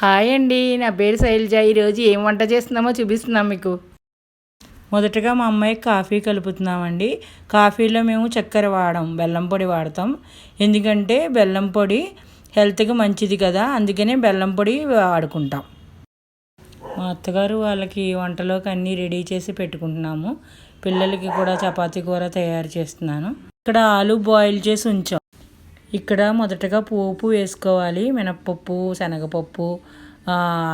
Hi అండి, నా పేరు శైలజ. ఈరోజు ఏం వంట చేస్తున్నామో చూపిస్తున్నాం మీకు. మొదటగా మా అమ్మాయికి కాఫీ కలుపుతున్నామండి. కాఫీలో మేము చక్కెర వాడం, బెల్లం పొడి వాడతాం. ఎందుకంటే బెల్లం పొడి హెల్త్కి మంచిది కదా, అందుకనే బెల్లం పొడి వాడుకుంటాం. మా అత్తగారు వాళ్ళకి వంటలోకి అన్నీ రెడీ చేసి పెట్టుకుంటున్నాము. పిల్లలకి కూడా చపాతీ కూర తయారు చేస్తున్నాను. ఇక్కడ ఆలు బాయిల్ చేసి ఉంచాం. ఇక్కడ మొదటగా పోపు వేసుకోవాలి. మినప్పప్పు, శనగపప్పు,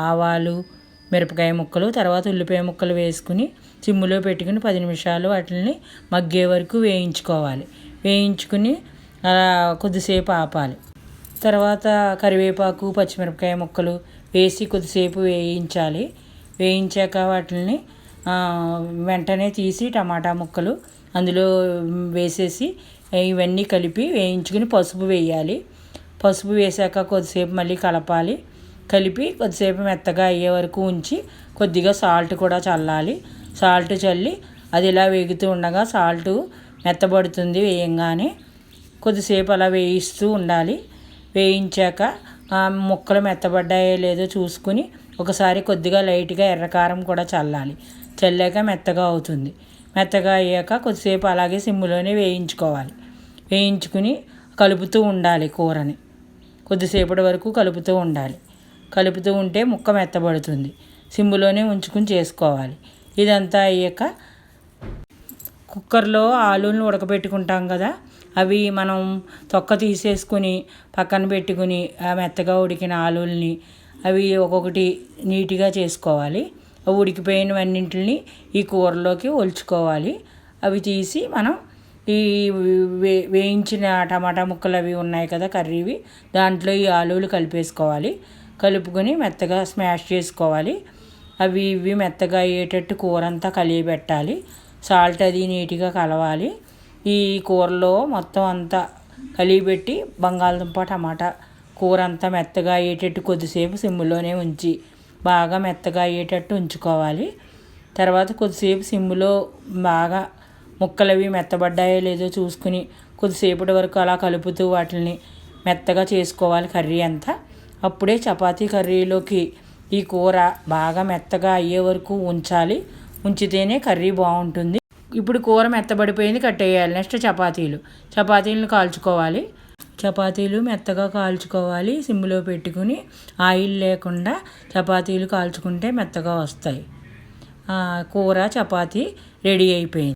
ఆవాలు, మిరపకాయ ముక్కలు, తర్వాత ఉల్లిపాయ ముక్కలు వేసుకుని సిమ్ములో పెట్టుకుని 10 నిమిషాలు వాటిని మగ్గే వరకు వేయించుకోవాలి. వేయించుకుని కొద్దిసేపు ఆపాలి. తర్వాత కరివేపాకు, పచ్చిమిరపకాయ ముక్కలు వేసి కొద్దిసేపు వేయించాలి. వేయించాక వాటిని వెంటనే తీసి టమాటా ముక్కలు అందులో వేసేసి ఇవన్నీ కలిపి వేయించుకుని పసుపు వేయాలి. పసుపు వేసాక కొద్దిసేపు మళ్ళీ కలపాలి. కలిపి కొద్దిసేపు మెత్తగా అయ్యే వరకు ఉంచి కొద్దిగా సాల్ట్ కూడా చల్లాలి. సాల్ట్ చల్లి అది ఇలా వేగుతూ ఉండగా సాల్ట్ మెత్తబడుతుంది. వేయంగానే కొద్దిసేపు అలా వేయిస్తూ ఉండాలి. వేయించాక ముక్కలు మెత్తబడ్డాయో లేదో చూసుకుని ఒకసారి కొద్దిగా లైట్గా ఎర్రకారం కూడా చల్లాలి. చల్లాక మెత్తగా అవుతుంది. మెత్తగా అయ్యాక కొద్దిసేపు అలాగే సిమ్ములోనే వేయించుకోవాలి. వేయించుకుని కలుపుతూ ఉండాలి. కూరని కొద్దిసేపటి వరకు కలుపుతూ ఉండాలి. కలుపుతూ ఉంటే ముక్క మెత్తబడుతుంది. సిమ్ములోనే ఉంచుకుని చేసుకోవాలి. ఇదంతా అయ్యాక కుక్కర్లో ఆలుని ఉడకబెట్టుకుంటాం కదా, అవి మనం తొక్క తీసేసుకుని పక్కన పెట్టుకుని ఆ మెత్తగా ఉడికిన ఆలుల్ని అవి ఒక్కొక్కటి నీట్గా చేసుకోవాలి. ఉడికిపోయినవన్నింటిని ఈ కూరలోకి ఒలుచుకోవాలి. అవి తీసి మనం ఈ వేయించిన టమాటా ముక్కలు అవి ఉన్నాయి కదా కర్రీవి, దాంట్లో ఈ ఆలులు కలిపేసుకోవాలి. కలుపుకొని మెత్తగా స్మాష్ చేసుకోవాలి. అవి ఇవి మెత్తగా అయ్యేటట్టు కూర అంతా కలియబెట్టాలి. సాల్ట్ అది నీట్గా కలవాలి. ఈ కూరలో మొత్తం అంతా కలియబెట్టి బంగాళదుంప టమాటా కూర అంతా మెత్తగా అయ్యేటట్టు కొద్దిసేపు సిమ్ములోనే ఉంచి బాగా మెత్తగా అయ్యేటట్టు ఉంచుకోవాలి. తర్వాత కొద్దిసేపు సిమ్ములో బాగా ముక్కలు అవి మెత్తబడ్డాయో లేదో చూసుకుని కొద్దిసేపటి వరకు అలా కలుపుతూ వాటిని మెత్తగా చేసుకోవాలి కర్రీ అంతా. అప్పుడే చపాతీ కర్రీలోకి ఈ కూర బాగా మెత్తగా అయ్యే వరకు ఉంచాలి. ఉంచితేనే కర్రీ బాగుంటుంది. ఇప్పుడు కూర మెత్తబడిపోయింది, కట్టేయాలి. నెక్స్ట్ చపాతీలను కాల్చుకోవాలి. చపాతీలు మెత్తగా కాల్చుకోవాలి. సిమ్లో పెట్టుకుని ఆయిల్ లేకుండా చపాతీలు కాల్చుకుంటే మెత్తగా వస్తాయి. కూర చపాతీ రెడీ అయిపోయింది.